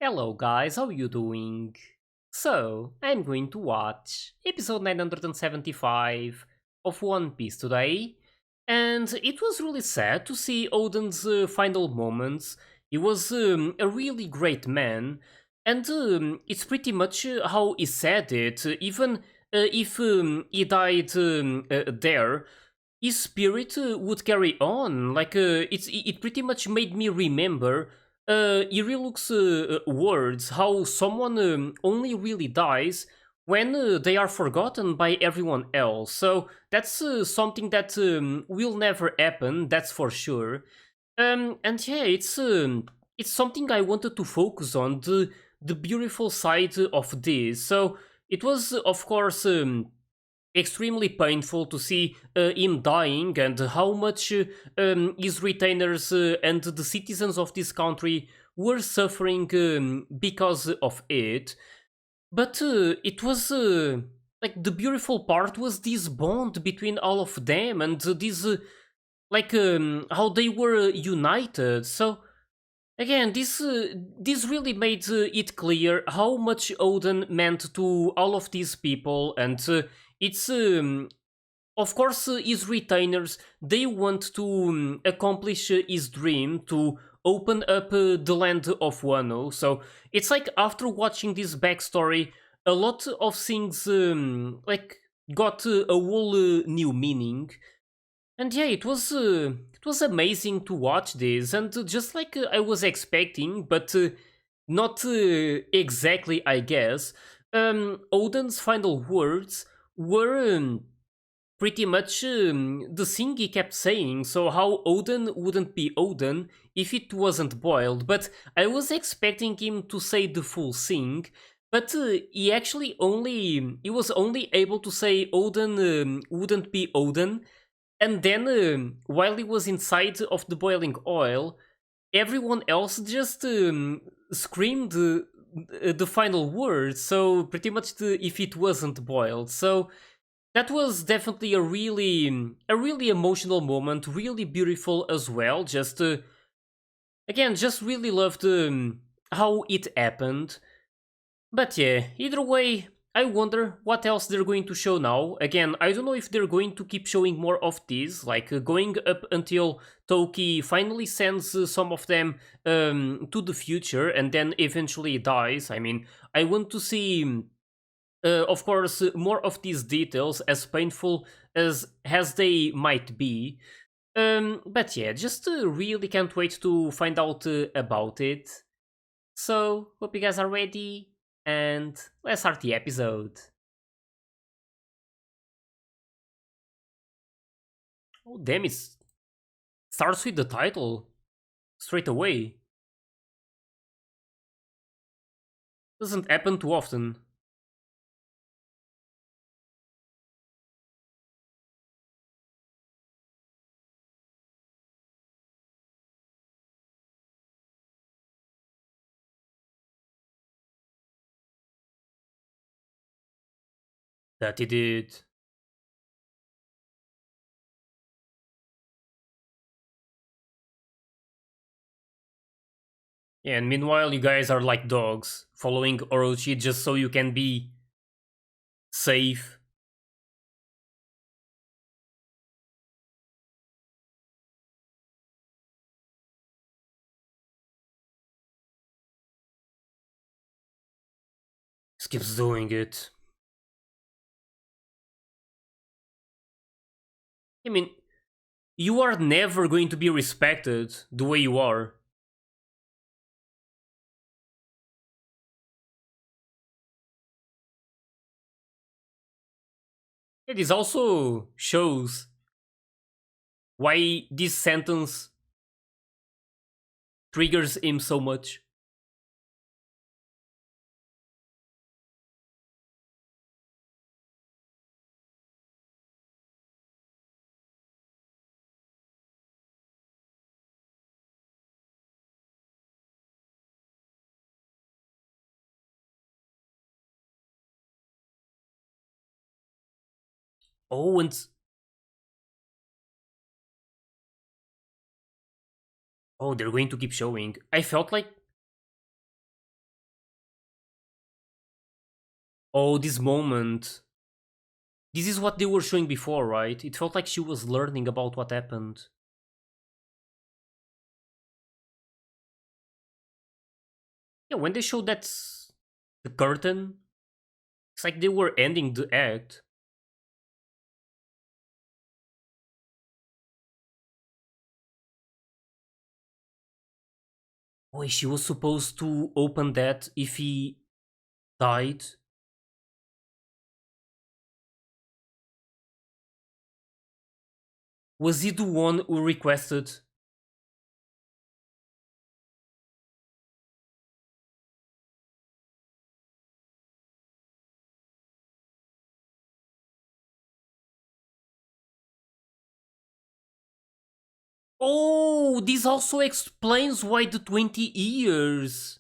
Hello guys, how you doing? So, I'm going to watch episode 975 of One Piece today, and it was really sad to see Oden's final moments. He was a really great man, and it's pretty much how he said it. Even if he died there, his spirit would carry on. It pretty much made me remember Iriluk's words, how someone only really dies when they are forgotten by everyone else. So that's something that will never happen, that's for sure. And yeah, it's something I wanted to focus on, the beautiful side of this. So it was, of course, extremely painful to see him dying, and how much his retainers and the citizens of this country were suffering because of it. But it was like the beautiful part was this bond between all of them, and this how they were united. So again, this really made it clear how much Odin meant to all of these people, and it's of course, his retainers, they want to accomplish his dream to open up the land of Wano. So it's like after watching this backstory, a lot of things got a whole new meaning. And yeah, it was amazing to watch this, and just like I was expecting, but not exactly, I guess. Odin's final words were pretty much the thing he kept saying. So how Odin wouldn't be Odin if it wasn't boiled. But I was expecting him to say the full thing. But he was only able to say Odin wouldn't be Odin, and then while he was inside of the boiling oil, everyone else just screamed the final word. So pretty much if it wasn't boiled. So that was definitely a really emotional moment, really beautiful as well. Just again, just really loved how it happened. But yeah, either way, I wonder what else they're going to show now. Again, I don't know if they're going to keep showing more of these, like going up until Toki finally sends some of them to the future and then eventually dies. I mean, I want to see of course, more of these details, as painful as they might be. But yeah, just really can't wait to find out about it. So, hope you guys are ready, and let's start the episode. Oh, damn, it starts with the title straight away. Doesn't happen too often. That it did. And meanwhile, you guys are like dogs, following Orochi just so you can be safe. Just keeps doing it. I mean, you are never going to be respected the way you are. This also shows why this sentence triggers him so much. Oh, and oh, they're going to keep showing. I felt like Oh, this moment. This is what they were showing before, right? It felt like she was learning about what happened. Yeah, when they showed that the curtain, it's like they were ending the act. Wait, she was supposed to open that if he died? Was he the one who requested? Oh, this also explains why the 20 years.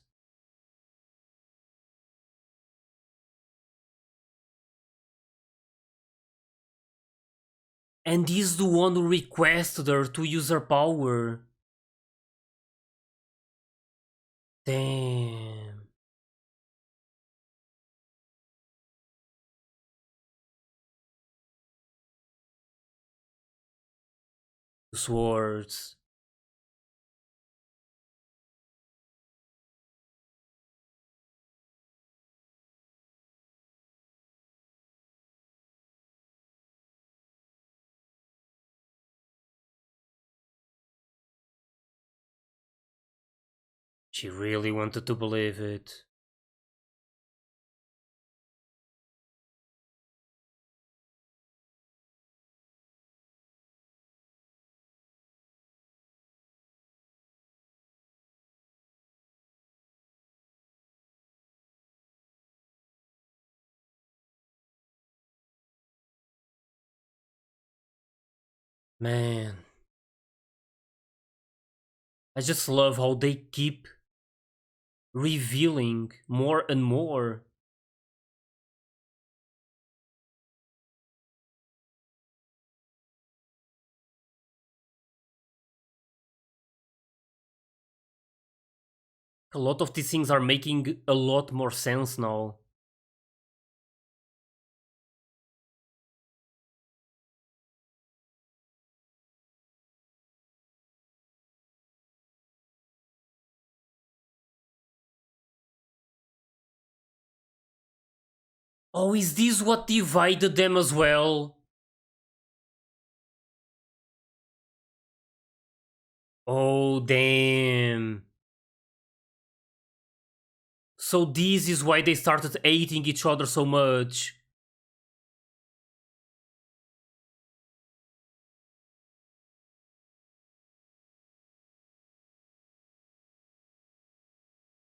And he's the one who requested her to use her power. Damn. The swords. She really wanted to believe it. Man, I just love how they keep revealing more and more. A lot of these things are making a lot more sense now. Oh, is this what divided them as well? Oh, damn. So this is why they started hating each other so much.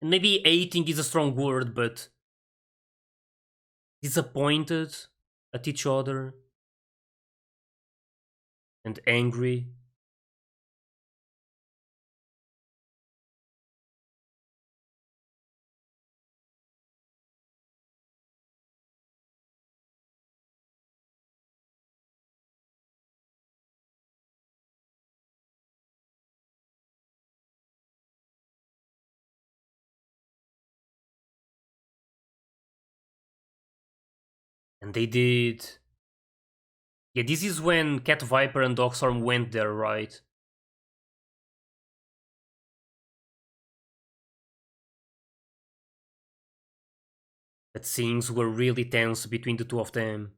And maybe hating is a strong word, but disappointed at each other and angry. And they did. Yeah, this is when Cat Viper and Dogstorm went there, right? That scenes were really tense between the two of them.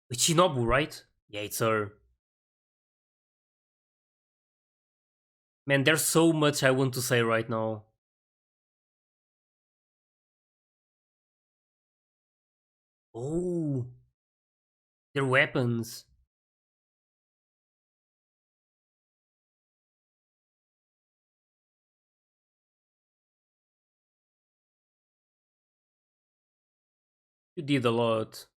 With Shinobu, right? Yeah, it's her. Man, there's so much I want to say right now. Oh, their weapons. You did a lot.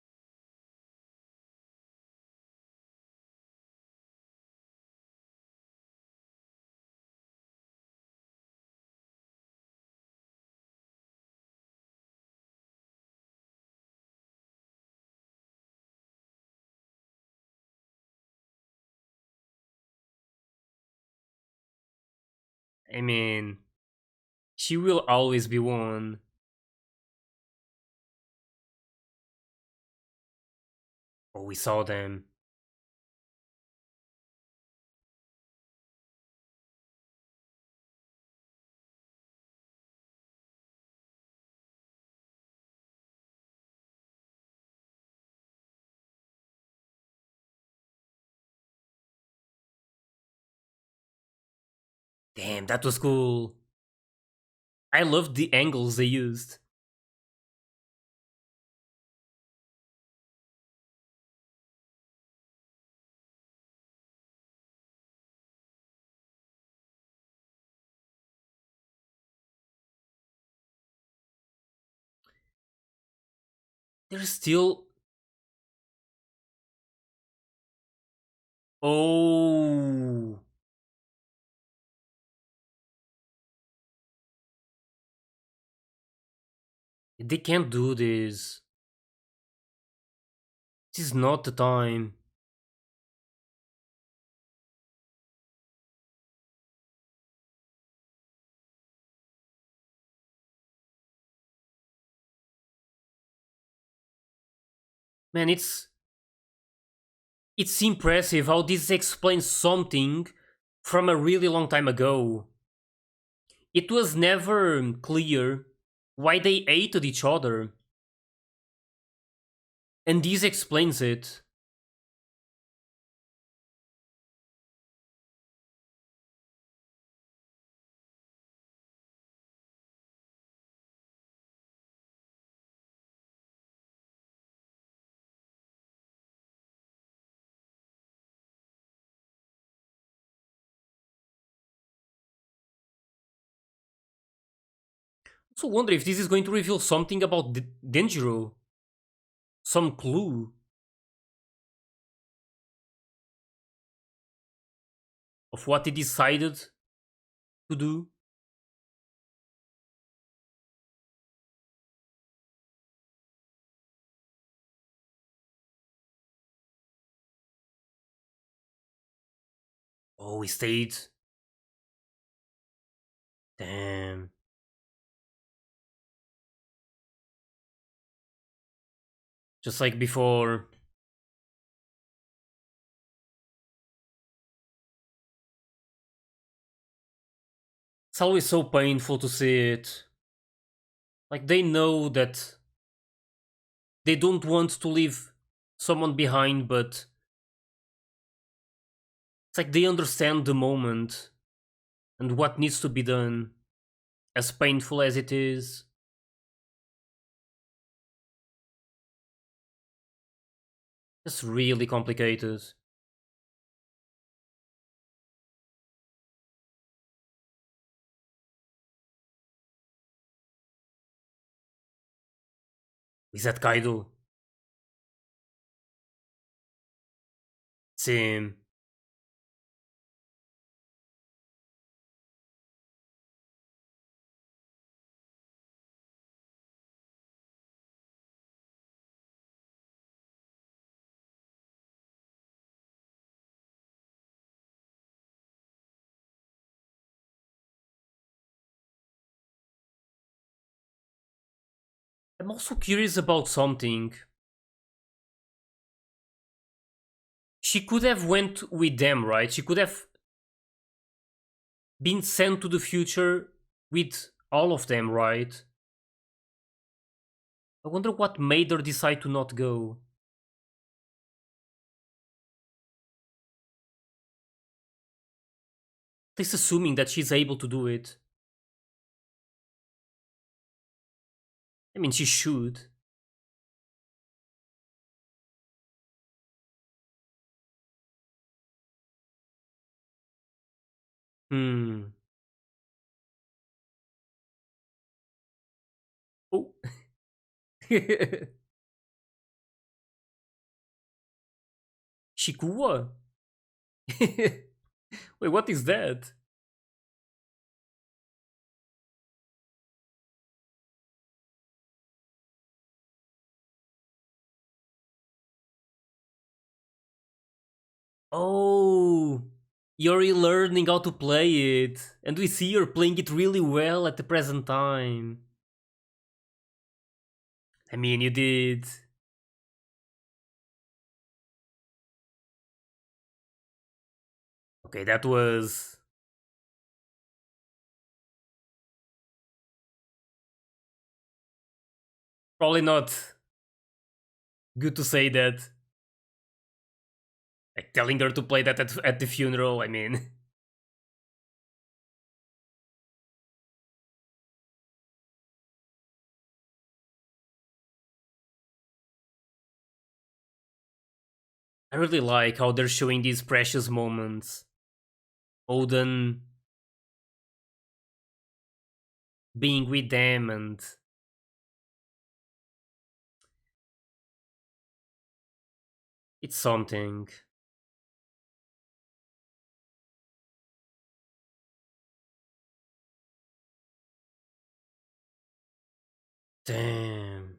I mean, she will always be one. Oh, we saw them. Damn, that was cool. I loved the angles they used. There's still. Oh. They can't do this. This is not the time. Man, it's impressive how this explains something from a really long time ago. It was never clear why they hated each other, and this explains it. Also wonder if this is going to reveal something about Denjiro, some clue of what he decided to do. Oh, he stayed. Damn. Just like before. It's always so painful to see it. Like they know that they don't want to leave someone behind, but it's like they understand the moment and what needs to be done, as painful as it is. It's really complicated. Is that Kaido? Same. I'm also curious about something. She could have went with them, right? She could have been sent to the future with all of them, right? I wonder what made her decide to not go. At least assuming that she's able to do it. I mean, she should. Hmm. Oh. Shikua? Wait, what is that? Oh, you're learning how to play it, and we see you're playing it really well at the present time. I mean, you did. Okay, that was probably not good to say that. Like telling her to play that at the funeral, I mean. I really like how they're showing these precious moments. Odin being with them, and it's something. Damn.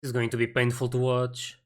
It's going to be painful to watch.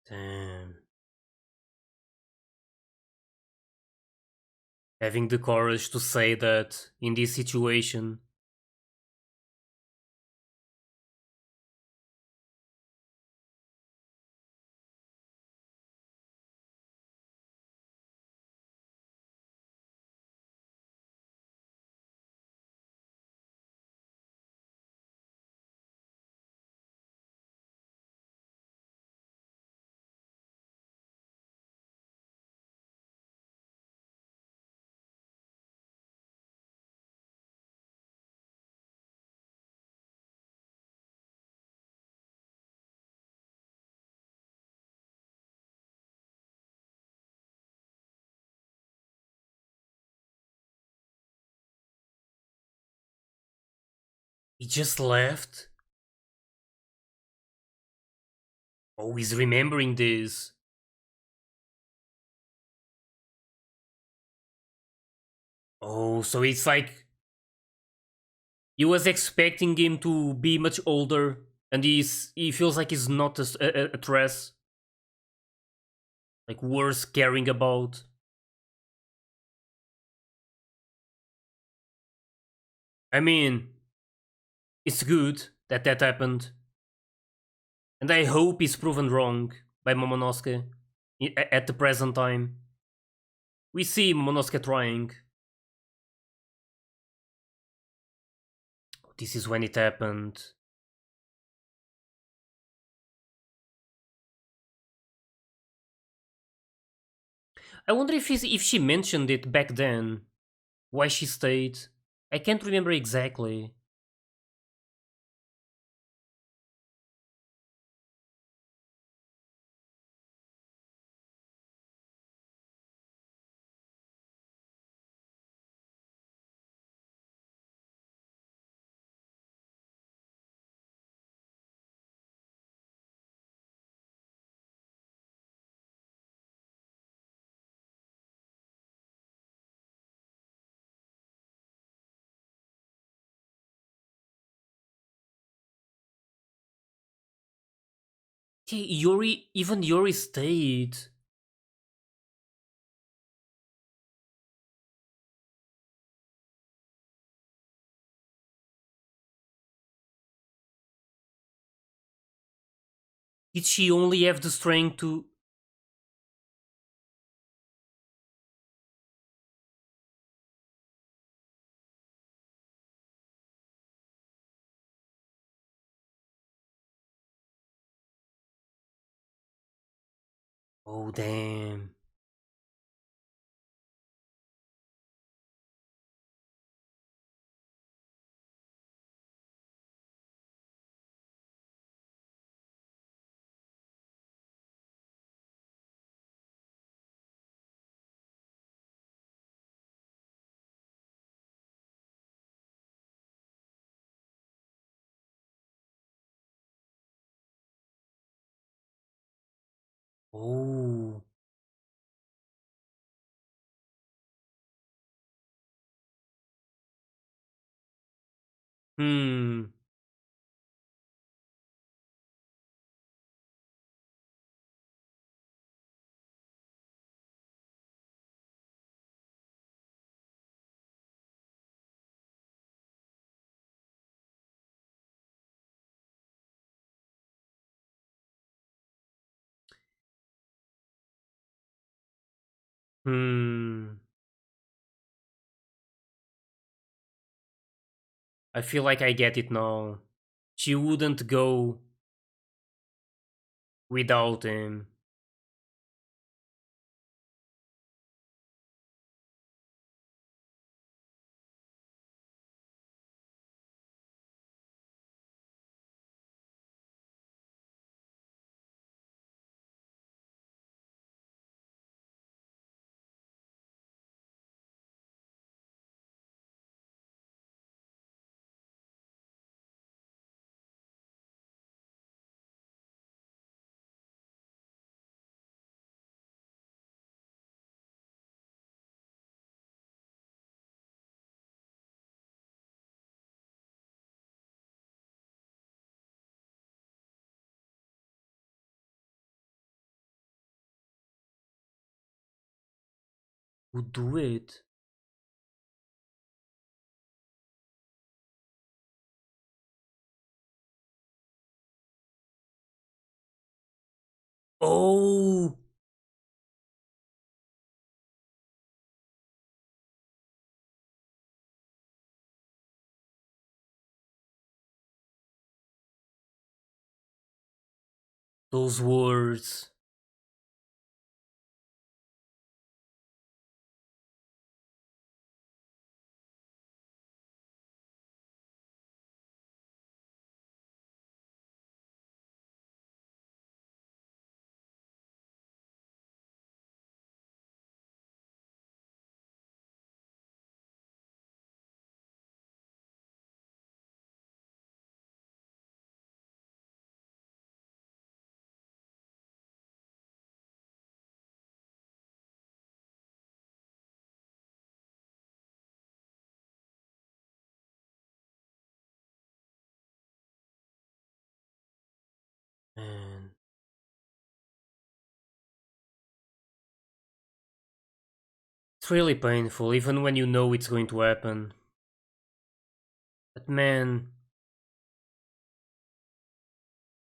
Damn. Having the courage to say that in this situation. He just left? Oh, he's remembering this. Oh, so it's like he was expecting him to be much older, and he feels like he's not a threat, like worth caring about. I mean, it's good that that happened, and I hope he's proven wrong by Momonosuke at the present time. We see Momonosuke trying. This is when it happened. I wonder if she mentioned it back then. Why she stayed? I can't remember exactly. Okay, Yuri, even Yuri stayed. Did she only have the strength to... Oh, damn. Oh. Hmm. Hmm. I feel like I get it now. She wouldn't go without him. Would do it. Oh. Those words. Man. It's really painful, even when you know it's going to happen. But man,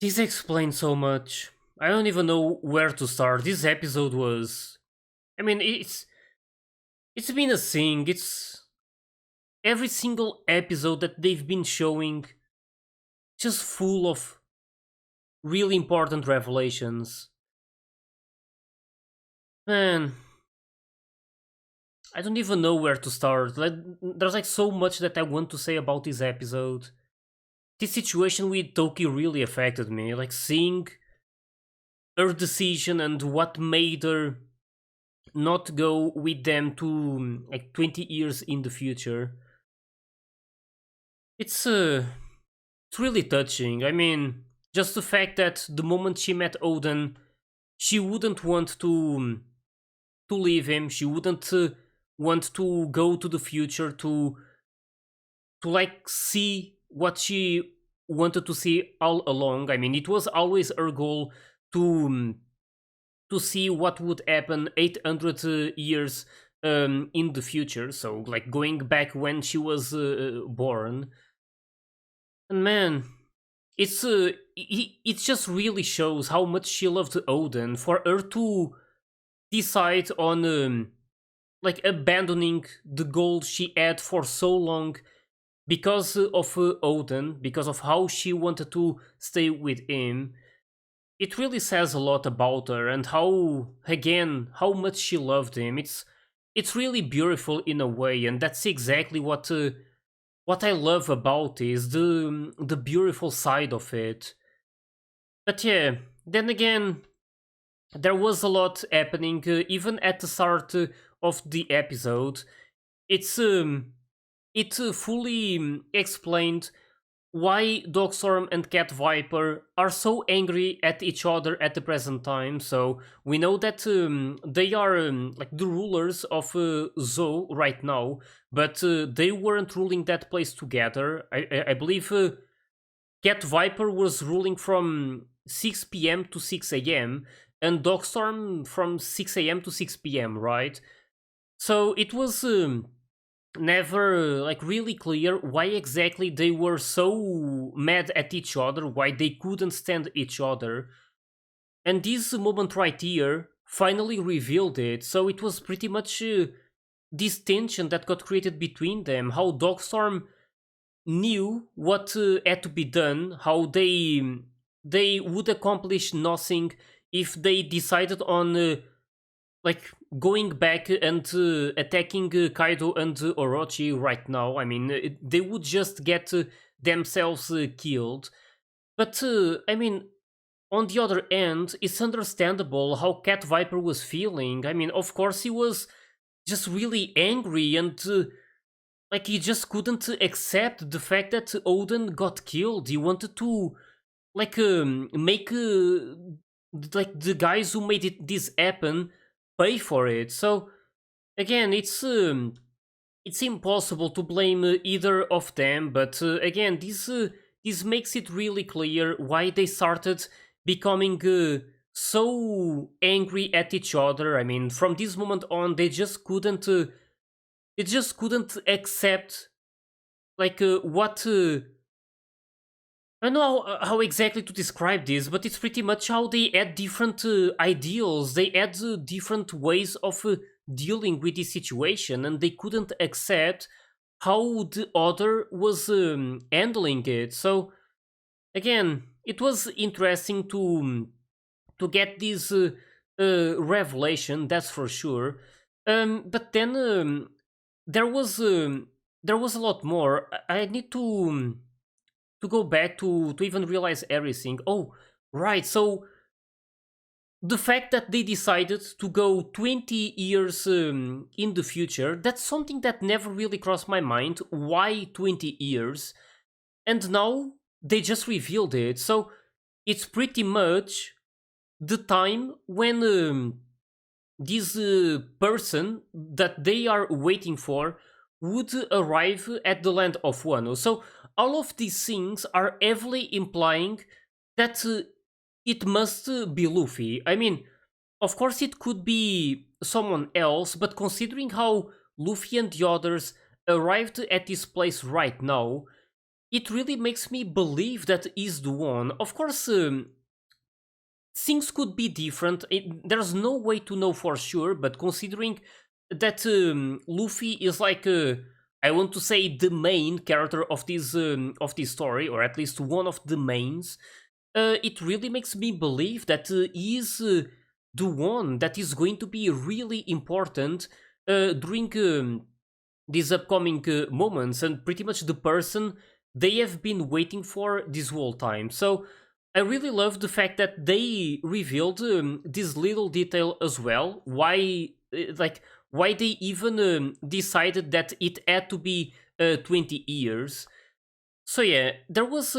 this explains so much. I don't even know where to start. This episode was... I mean, it's been a thing. It's every single episode that they've been showing just full of really important revelations. Man, I don't even know where to start. Like, there's like so much that I want to say about this episode. This situation with Toki really affected me. Like seeing her decision and what made her not go with them to like 20 years in the future. It's it's really touching. I mean, just the fact that the moment she met Odin, she wouldn't want to leave him. She wouldn't want to go to the future to like see what she wanted to see all along. I mean, it was always her goal to see what would happen 800 years in the future. So like going back when she was born. And man, it just really shows how much she loved Odin for her to decide on like abandoning the goal she had for so long because of Odin, because of how she wanted to stay with him. It really says a lot about her and how, again, how much she loved him. It's really beautiful in a way, and that's exactly what I love about it, is the beautiful side of it. But yeah, then again, there was a lot happening even at the start of the episode. It's it fully explained why Dogstorm and Cat Viper are so angry at each other at the present time. So we know that they are like the rulers of Zou right now, but they weren't ruling that place together. I believe Cat Viper was ruling from 6 p.m. to 6 a.m. and Dogstorm from 6 a.m. to 6 p.m., right? So it was never like really clear why exactly they were so mad at each other, why they couldn't stand each other. And this moment right here finally revealed it. So it was pretty much this tension that got created between them, how Dogstorm knew what had to be done, how they would accomplish nothing if they decided on like going back and attacking Kaido and Orochi right now. I mean, they would just get themselves killed. But I mean, on the other end, it's understandable how Cat Viper was feeling. I mean, of course, he was just really angry and like he just couldn't accept the fact that Odin got killed. He wanted to like make like the guys who made this happen pay for it. So again, it's impossible to blame either of them. But again, this makes it really clear why they started becoming so angry at each other. I mean, from this moment on, they just couldn't accept like what. I don't know how exactly to describe this, but it's pretty much how they had different ideals. They had different ways of dealing with this situation, and they couldn't accept how the other was handling it. So again, it was interesting to get this revelation. That's for sure. But then there was a lot more. I need to go back to even realize everything. Oh, right. So the fact that they decided to go 20 years in the future, that's something that never really crossed my mind. Why 20 years? And now they just revealed it. So it's pretty much the time when this person that they are waiting for would arrive at the land of Wano. So all of these things are heavily implying that it must be Luffy. I mean, of course it could be someone else, but considering how Luffy and the others arrived at this place right now, it really makes me believe that he's the one. Of course, things could be different. There's no way to know for sure, but considering that Luffy is like I want to say the main character of this story, or at least one of the mains, it really makes me believe that he is the one that is going to be really important during these upcoming moments, and pretty much the person they have been waiting for this whole time. So I really love the fact that they revealed this little detail as well. Why they even decided that it had to be 20 years. So yeah, there was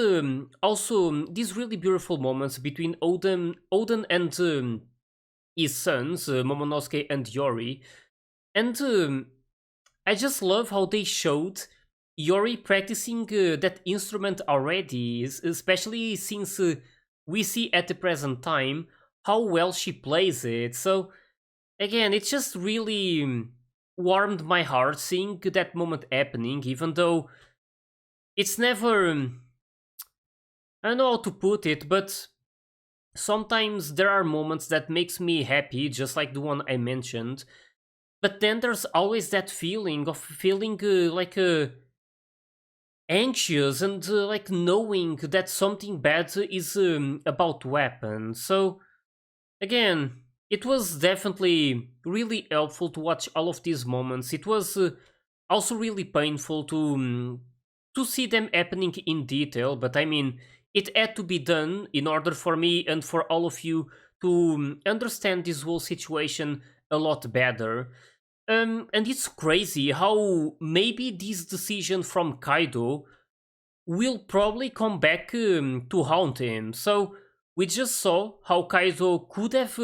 also these really beautiful moments between Odin and his sons, Momonosuke and Yori. And I just love how they showed Yori practicing that instrument already, especially since we see at the present time how well she plays it. So again, it just really warmed my heart seeing that moment happening, even though it's never. I don't know how to put it, but sometimes there are moments that makes me happy, just like the one I mentioned. But then there's always that feeling of feeling anxious and like knowing that something bad is about to happen. So again, it was definitely really helpful to watch all of these moments. It was also really painful to see them happening in detail, but I mean, it had to be done in order for me and for all of you to understand this whole situation a lot better. And it's crazy how maybe this decision from Kaido will probably come back to haunt him. So we just saw how Kaido could have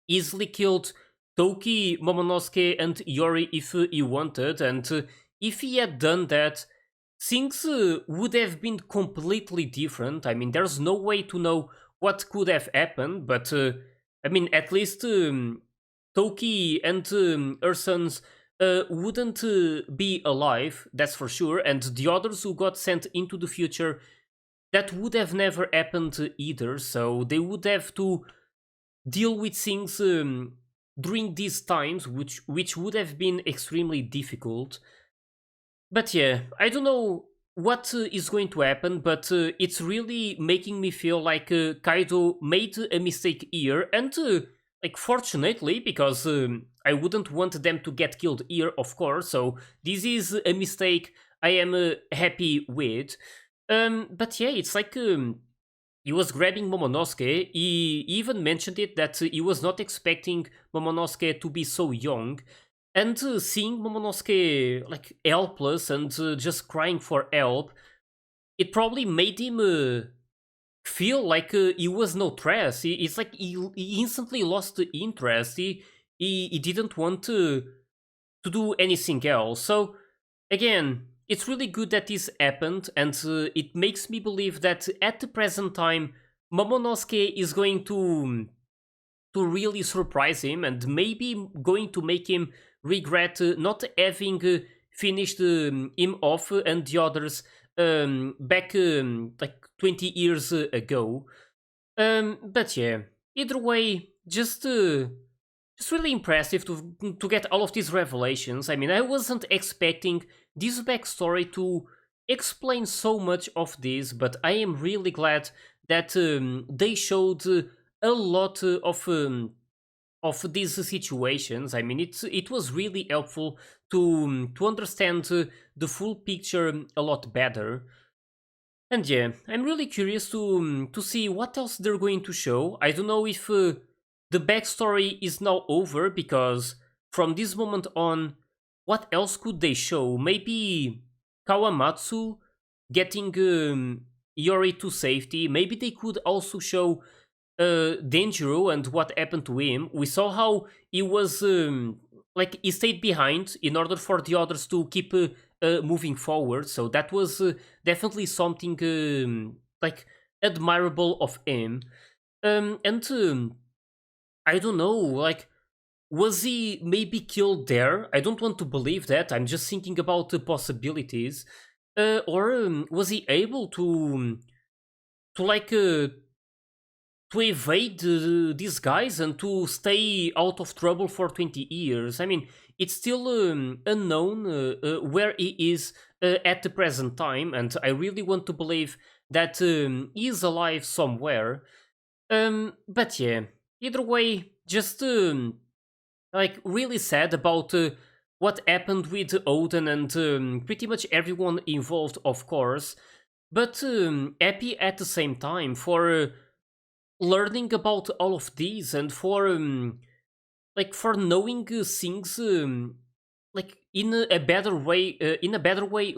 easily killed Toki, Momonosuke, and Yori if he wanted, and if he had done that, things would have been completely different. I mean, there's no way to know what could have happened, but I mean, at least Toki and her sons wouldn't be alive, that's for sure, and the others who got sent into the future, that would have never happened either, so they would have to deal with things during these times, which would have been extremely difficult. But yeah, I don't know what is going to happen, but it's really making me feel like Kaido made a mistake here, and like fortunately, because I wouldn't want them to get killed here, of course. So this is a mistake I am happy with. But yeah, it's like he was grabbing Momonosuke. He even mentioned it that he was not expecting Momonosuke to be so young. And seeing Momonosuke like helpless and just crying for help, it probably made him feel like he was no threat. It's like he instantly lost the interest. He didn't want to do anything else. So again, it's really good that this happened, and it makes me believe that at the present time, Momonosuke is going to really surprise him and maybe going to make him regret not having finished him off and the others back like 20 years ago. But yeah, either way, just really impressive to get all of these revelations. I mean, I wasn't expecting this backstory to explain so much of this, but I am really glad that they showed a lot of these situations. I mean, it was really helpful to understand the full picture a lot better. And yeah, I'm really curious to see what else they're going to show. I don't know if the backstory is now over, because from this moment on, what else could they show? Maybe Kawamatsu getting Yori to safety. Maybe they could also show Denjiro and what happened to him. We saw how he was like he stayed behind in order for the others to keep moving forward. So that was definitely something like admirable of him. And I don't know, like, was he maybe killed there? I don't want to believe that. I'm just thinking about the possibilities. Or was he able to like to evade these guys and to stay out of trouble for 20 years? I mean, it's still unknown where he is at the present time, and I really want to believe that he is alive somewhere. But yeah, either way, just like really sad about what happened with Odin and pretty much everyone involved, of course. But happy at the same time for learning about all of these and for like for knowing things like in a better way,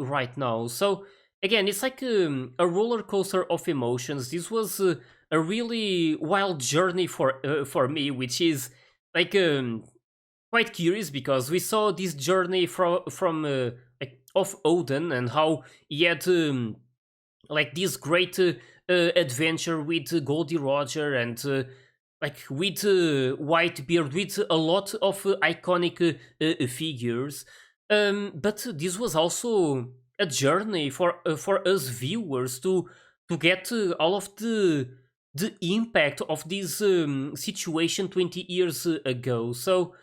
right now. So again, it's like a roller coaster of emotions. This was a really wild journey for me, which is like quite curious, because we saw this journey from like of Odin and how he had like this great adventure with Goldie Roger and like with Whitebeard, with a lot of iconic figures. But this was also a journey for us viewers to get all of the impact of this situation 20 years ago. So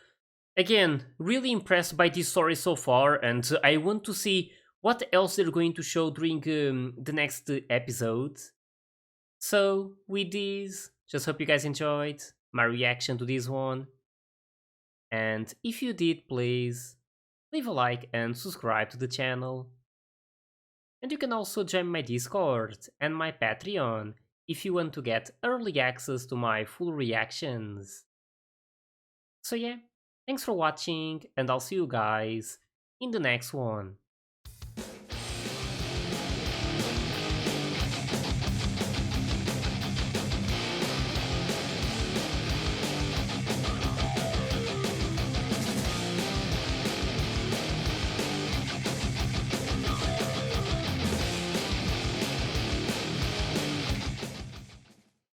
again, really impressed by this story so far, and I want to see what else they're going to show during the next episode. So, with this, just hope you guys enjoyed my reaction to this one. And if you did, please leave a like and subscribe to the channel. And you can also join my Discord and my Patreon if you want to get early access to my full reactions. So yeah, thanks for watching, and I'll see you guys in the next one.